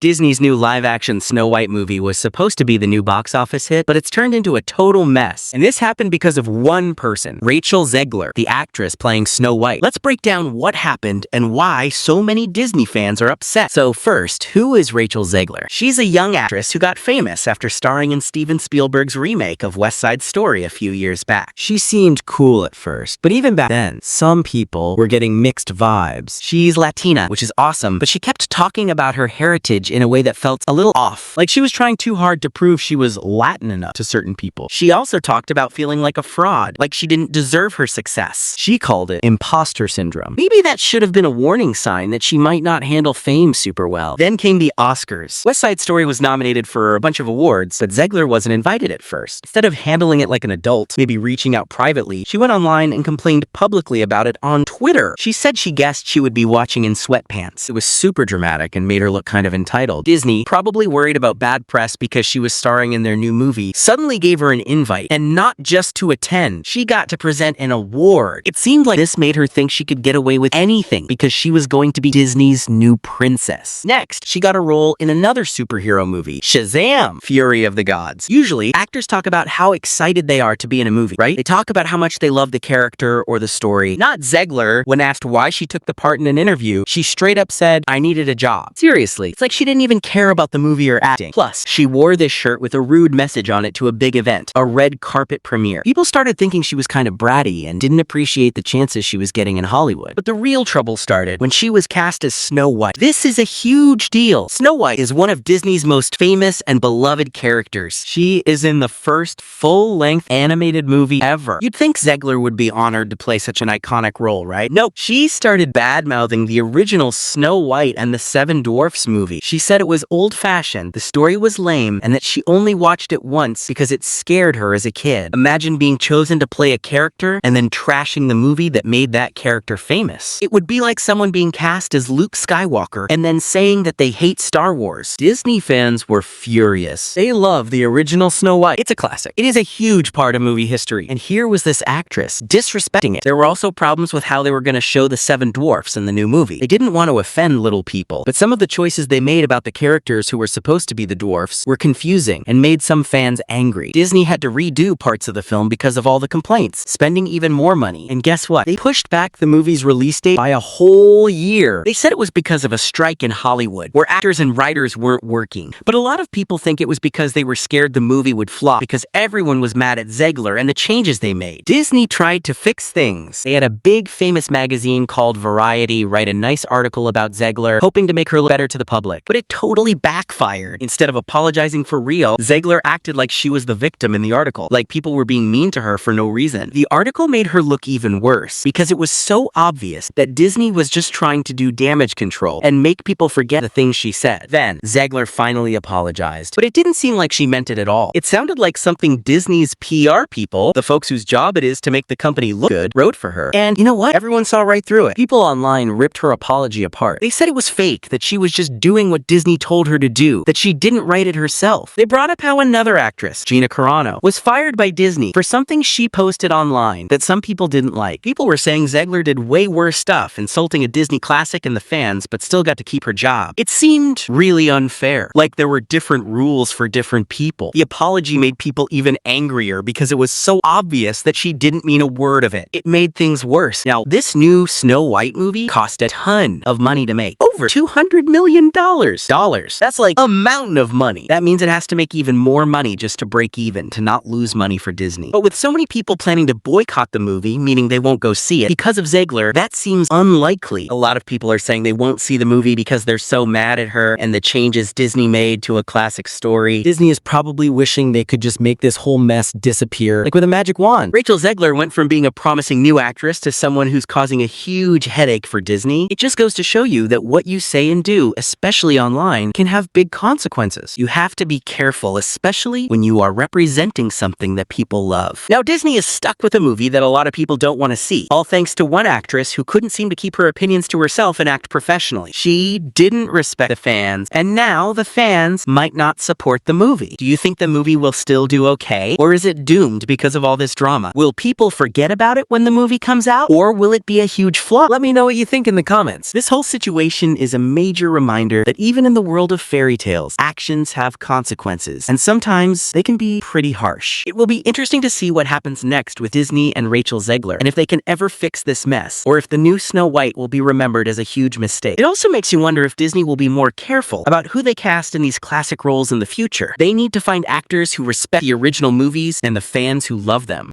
Disney's new live-action Snow White movie was supposed to be the new box office hit, but it's turned into a total mess. And this happened because of one person, Rachel Zegler, the actress playing Snow White. Let's break down what happened and why so many Disney fans are upset. So first, who is Rachel Zegler? She's a young actress who got famous after starring in Steven Spielberg's remake of West Side Story a few years back. She seemed cool at first, but even back then, some people were getting mixed vibes. She's Latina, which is awesome, but she kept talking about her heritage in a way that felt a little off. Like she was trying too hard to prove she was Latin enough to certain people. She also talked about feeling like a fraud, like she didn't deserve her success. She called it imposter syndrome. Maybe that should have been a warning sign that she might not handle fame super well. Then came the Oscars. West Side Story was nominated for a bunch of awards, but Zegler wasn't invited at first. Instead of handling it like an adult, maybe reaching out privately, she went online and complained publicly about it on Twitter. She said she guessed she would be watching in sweatpants. It was super dramatic and made her look kind of entitled. Disney, probably worried about bad press because she was starring in their new movie, suddenly gave her an invite, and not just to attend. She got to present an award. It seemed like this made her think she could get away with anything because she was going to be Disney's new princess. Next, she got a role in another superhero movie, Shazam! Fury of the Gods. Usually, actors talk about how excited they are to be in a movie, right? They talk about how much they love the character or the story. Not Zegler. When asked why she took the part in an interview, she straight up said, "I needed a job." Seriously, it's like she didn't even care about the movie or acting. Plus, she wore this shirt with a rude message on it to a big event, a red carpet premiere. People started thinking she was kind of bratty and didn't appreciate the chances she was getting in Hollywood. But the real trouble started when she was cast as Snow White. This is a huge deal. Snow White is one of Disney's most famous and beloved characters. She is in the first full-length animated movie ever. You'd think Zegler would be honored to play such an iconic role, right? Nope. She started bad-mouthing the original Snow White and the Seven Dwarfs movie. She said it was old-fashioned, the story was lame, and that she only watched it once because it scared her as a kid. Imagine being chosen to play a character and then trashing the movie that made that character famous. It would be like someone being cast as Luke Skywalker and then saying that they hate Star Wars. Disney fans were furious. They love the original Snow White. It's a classic. It is a huge part of movie history, and here was this actress disrespecting it. There were also problems with how they were going to show the Seven Dwarfs in the new movie. They didn't want to offend little people, but some of the choices they made about the characters who were supposed to be the dwarfs were confusing and made some fans angry. Disney had to redo parts of the film because of all the complaints, spending even more money. And guess what? They pushed back the movie's release date by a whole year. They said it was because of a strike in Hollywood, where actors and writers weren't working. But a lot of people think it was because they were scared the movie would flop because everyone was mad at Zegler and the changes they made. Disney tried to fix things. They had a big famous magazine called Variety write a nice article about Zegler, hoping to make her look better to the public. But it totally backfired. Instead of apologizing for real, Zegler acted like she was the victim in the article, like people were being mean to her for no reason. The article made her look even worse because it was so obvious that Disney was just trying to do damage control and make people forget the things she said. Then, Zegler finally apologized, but it didn't seem like she meant it at all. It sounded like something Disney's PR people, the folks whose job it is to make the company look good, wrote for her. And you know what? Everyone saw right through it. People online ripped her apology apart. They said it was fake, that she was just doing what Disney told her to do, that she didn't write it herself. They brought up how another actress, Gina Carano, was fired by Disney for something she posted online that some people didn't like. People were saying Zegler did way worse stuff, insulting a Disney classic and the fans, but still got to keep her job. It seemed really unfair, like there were different rules for different people. The apology made people even angrier because it was so obvious that she didn't mean a word of it. It made things worse. Now, this new Snow White movie cost a ton of money to make. Over $200 million. That's like a mountain of money. That means it has to make even more money just to break even, to not lose money for Disney. But with so many people planning to boycott the movie, meaning they won't go see it, because of Zegler, that seems unlikely. A lot of people are saying they won't see the movie because they're so mad at her and the changes Disney made to a classic story. Disney is probably wishing they could just make this whole mess disappear, like with a magic wand. Rachel Zegler went from being a promising new actress to someone who's causing a huge headache for Disney. It just goes to show you that what you say and do, especially online, can have big consequences. You have to be careful, especially when you are representing something that people love. Now, Disney is stuck with a movie that a lot of people don't want to see, all thanks to one actress who couldn't seem to keep her opinions to herself and act professionally. She didn't respect the fans, and now the fans might not support the movie. Do you think the movie will still do okay, or is it doomed because of all this drama? Will people forget about it when the movie comes out, or will it be a huge flop? Let me know what you think in the comments. This whole situation is a major reminder that even even in the world of fairy tales, actions have consequences, and sometimes they can be pretty harsh. It will be interesting to see what happens next with Disney and Rachel Zegler, and if they can ever fix this mess, or if the new Snow White will be remembered as a huge mistake. It also makes you wonder if Disney will be more careful about who they cast in these classic roles in the future. They need to find actors who respect the original movies and the fans who love them.